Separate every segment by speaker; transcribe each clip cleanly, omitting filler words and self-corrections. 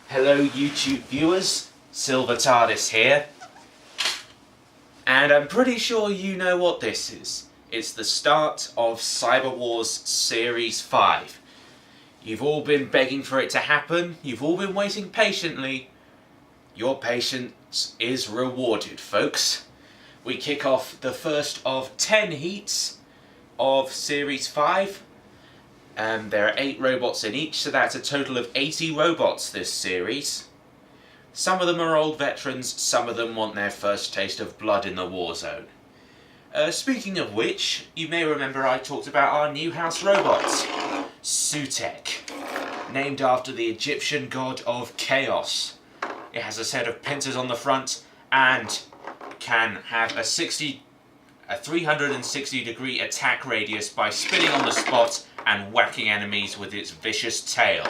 Speaker 1: Hello YouTube viewers, Silvertardis here. And I'm pretty sure you know what this is. It's the start of Cyberwars Series 5. You've all been begging for it to happen, you've all been waiting patiently. Your patience is rewarded, folks. We kick off the first of 10 heats of Series 5. There are 8 robots in each, so that's a total of 80 robots this series. Some of them are old veterans, some of them want their first taste of blood in the war zone. Speaking of which, you may remember I talked about our new house robots, Sutek, named after the Egyptian god of chaos. It has a set of pincers on the front and can have a 360 degree attack radius by spinning on the spot and whacking enemies with its vicious tail.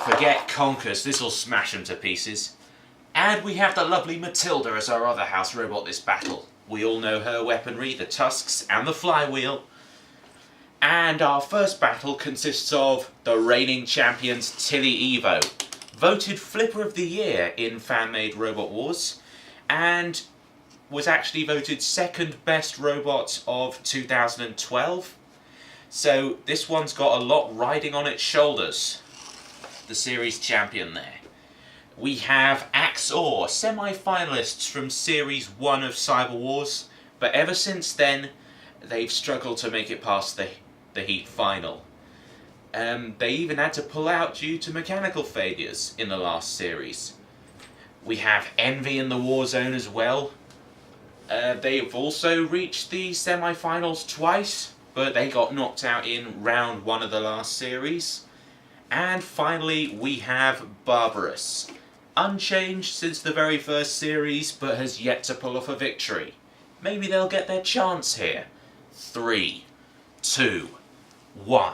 Speaker 1: Forget Conkers, this'll smash them to pieces. And we have the lovely Matilda as our other house robot this battle. We all know her weaponry, the tusks and the flywheel. And our first battle consists of the reigning champions Tilly Evo, voted Flipper of the Year in Fan-Made Robot Wars, and was actually voted second best robot of 2012. So this one's got a lot riding on its shoulders. The series champion there. We have Awe, semi-finalists from Series 1 of Cyberwars, but ever since then they've struggled to make it past the heat final. They even had to pull out due to mechanical failures in the last series. We have Envy in the war zone as well. They've also reached the semi-finals twice, but they got knocked out in round 1 of the last series. And finally we have Barborous, unchanged since the very first series, but has yet to pull off a victory. Maybe they'll get their chance here. 3, 2, 1.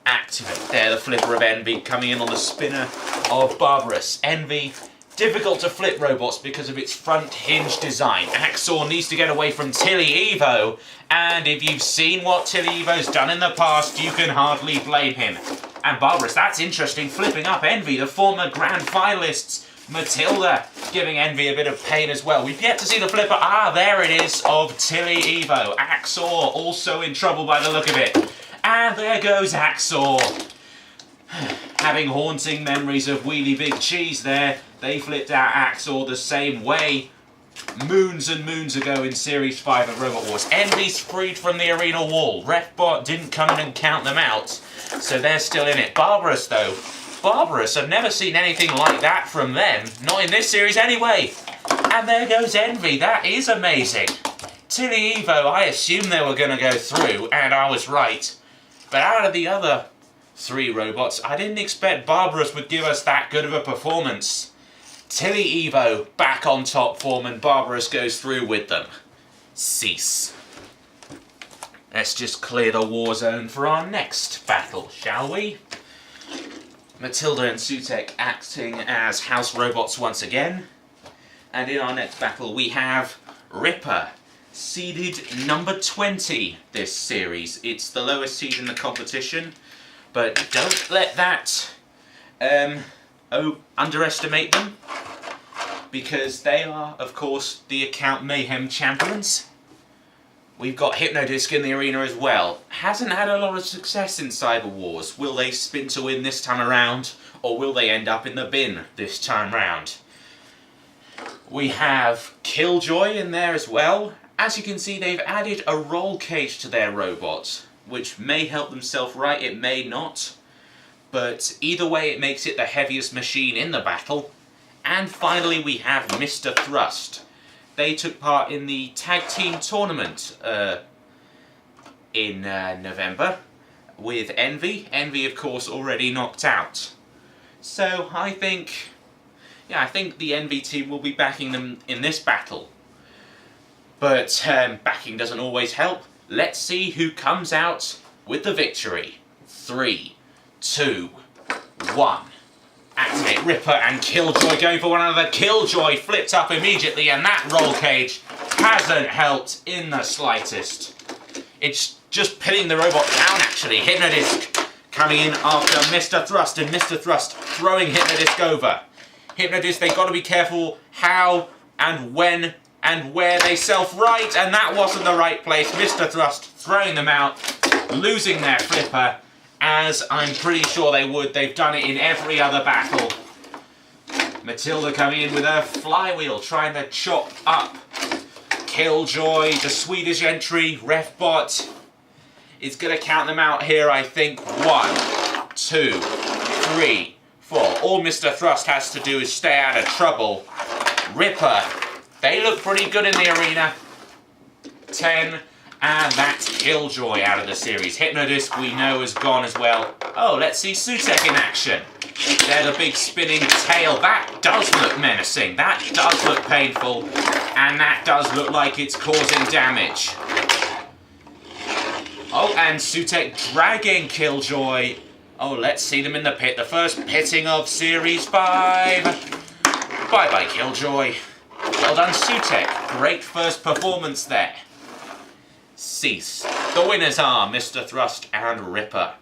Speaker 1: Activate. There, the Flipper of Envy coming in on the spinner of Barborous. Envy, difficult to flip robots because of its front hinge design. Awe needs to get away from Tilly Evo, and if you've seen what Tilly Evo's done in the past, you can hardly blame him. And Barborous, that's interesting, flipping up Envy, the former grand finalists. Matilda giving Envy a bit of pain as well. We've yet to see the flipper, there it is, of Tilly Evo. Awe also in trouble by the look of it. And there goes Awe. Having haunting memories of Wheelie Big Cheese there. They flipped out Awe the same way moons and moons ago in Series 5 of Robot Wars. Envy's freed from the arena wall. Refbot didn't come in and count them out, so they're still in it. Barborous though. Barborous, I've never seen anything like that from them. Not in this series anyway. And there goes Envy. That is amazing. Tilly Evo, I assumed they were going to go through, and I was right. But out of the other 3 robots, I didn't expect Barborous would give us that good of a performance. Tilly Evo back on top form, and Barborous goes through with them. Cease. Let's just clear the war zone for our next battle, shall we? Matilda and Sutek acting as house robots once again. And in our next battle we have Ripper, seeded number 20 this series. It's the lowest seed in the competition, but don't let that underestimate them, because they are, of course, the Account Mayhem champions. We've got Hypnodisc in the arena as well. Hasn't had a lot of success in Cyberwars. Will they spin to win this time around, or will they end up in the bin this time round? We have Killjoy in there as well. As you can see, they've added a roll cage to their robot, which may help them self-right, it may not. But either way, it makes it the heaviest machine in the battle. And finally, we have Mr. Thrust. They took part in the tag team tournament in November with Envy. Envy, of course, already knocked out. So I think the Envy team will be backing them in this battle. But backing doesn't always help. Let's see who comes out with the victory. 3, 2, 1. Activate. Ripper and Killjoy going for one another. Killjoy flipped up immediately, and that roll cage hasn't helped in the slightest. It's just pinning the robot down, actually. Hypnodisc coming in after Mr. Thrust, and Mr. Thrust throwing Hypnodisc over. Hypnodisc, they've got to be careful how and when and where they self-right, and that wasn't the right place. Mr. Thrust throwing them out, losing their flipper, as I'm pretty sure they would. They've done it in every other battle. Matilda coming in with her flywheel, trying to chop up Killjoy, the Swedish entry, Refbot. It's going to count them out here, I think. 1, 2, 3, 4. All Mr. Thrust has to do is stay out of trouble. Ripper, they look pretty good in the arena. 10, and that's Killjoy out of the series. Hypnodisc, we know, has gone as well. Oh, let's see Sutek in action. There's a big spinning tail. That does look menacing. That does look painful. And that does look like it's causing damage. Oh, and Sutek dragging Killjoy. Oh, let's see them in the pit. The first pitting of Series 5. Bye-bye, Killjoy. Well done, Sutek. Great first performance there. Cease. The winners are Mr. Thrust and Ripper.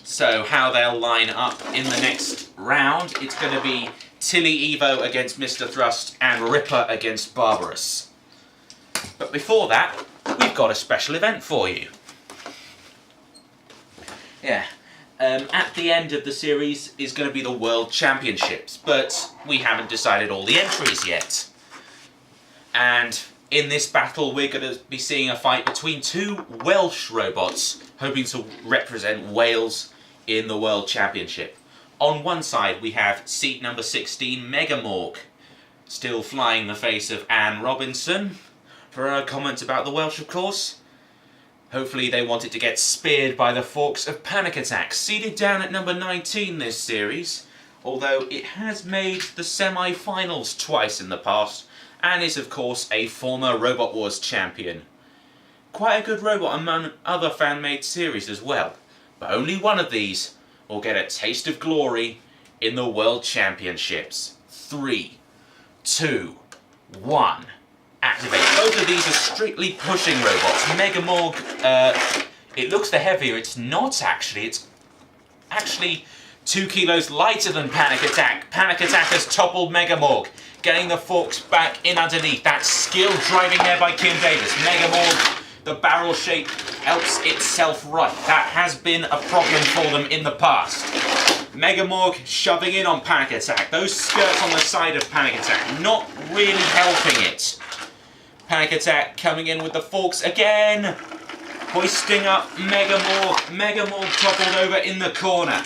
Speaker 1: So how they'll line up in the next round, it's going to be Tilly Evo against Mr. Thrust and Ripper against Barborous. But before that, we've got a special event for you. Yeah, at the end of the series is going to be the World Championships, but we haven't decided all the entries yet. And in this battle, we're going to be seeing a fight between two Welsh robots, hoping to represent Wales in the World Championship. On one side, we have seat number 16, Megamorg, still flying the face of Anne Robinson, for her comments about the Welsh, of course. Hopefully they want it to get speared by the forks of Panic Attack, seated down at number 19 this series, although it has made the semi-finals twice in the past, and is of course a former Robot Wars champion. Quite a good robot among other fan-made series as well, but only one of these will get a taste of glory in the World Championships. 3, 2, 1... activate. Both of these are strictly pushing robots. Megamorg, it looks the heavier. It's not actually. It's actually 2 kilos lighter than Panic Attack. Panic Attack has toppled Megamorg, getting the forks back in underneath. That skill driving there by Kim Davis. Megamorg, the barrel shape helps itself right. That has been a problem for them in the past. Megamorg shoving in on Panic Attack. Those skirts on the side of Panic Attack not really helping it. Panic Attack coming in with the forks again. Hoisting up Megamorg. Megamorg toppled over in the corner.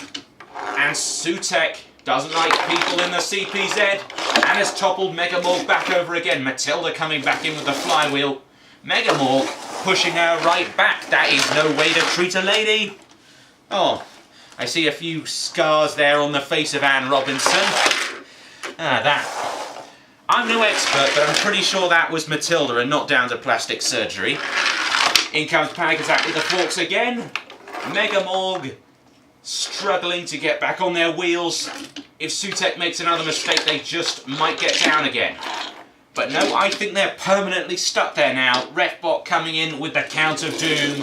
Speaker 1: And Sutek doesn't like people in the CPZ and has toppled Megamorg back over again. Matilda coming back in with the flywheel. Megamorg pushing her right back. That is no way to treat a lady. Oh, I see a few scars there on the face of Anne Robinson. I'm no expert, but I'm pretty sure that was Matilda and not down to plastic surgery. In comes Panic Attack with the forks again. Megamorg struggling to get back on their wheels. If Sutek makes another mistake, they just might get down again. But no, I think they're permanently stuck there now. Refbot coming in with the count of doom.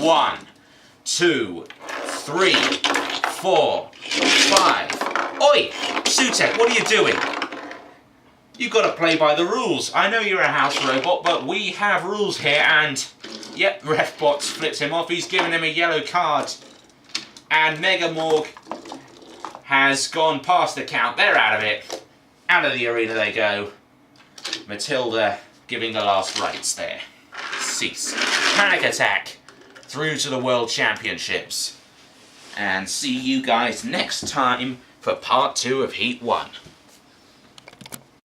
Speaker 1: 1, 2, 3, 4, 5. Oi! Sutek, what are you doing? You've got to play by the rules. I know you're a house robot, but we have rules here, and... yep, Refbot flips him off. He's given him a yellow card. And Megamorg has gone past the count. They're out of it. Out of the arena they go. Matilda giving the last rites there. Cease. Panic Attack through to the World Championships. And see you guys next time for part 2 of Heat 1.